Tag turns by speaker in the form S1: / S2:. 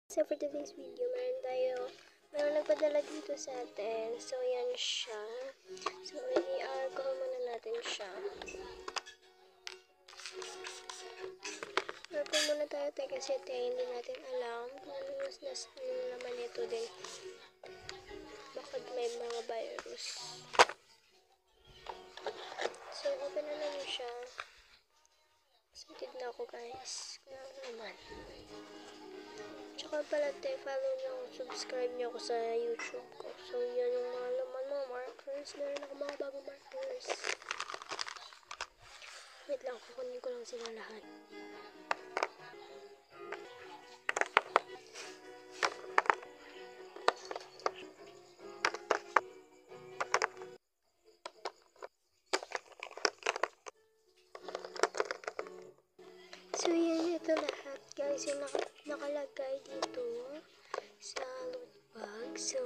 S1: So for today's video, meron nagpadala dito sa atin. So yan siya. So i-alcohol muna natin siya. Alcohol muna tayo kasi hindi natin alam kung ano naman ito din. Bakit may mga virus. So open na naman siya. Excited na ako guys. Kung ano naman. Tsaka pala follow nyo ako, subscribe nyo ako sa YouTube ko. So yan yung mga laman mga markers. Meron ako mga bagong markers. Wait lang, kukunin ko lang sila lahat. So yan, ito lahat guys yung nakalagay dito sa loot bag. So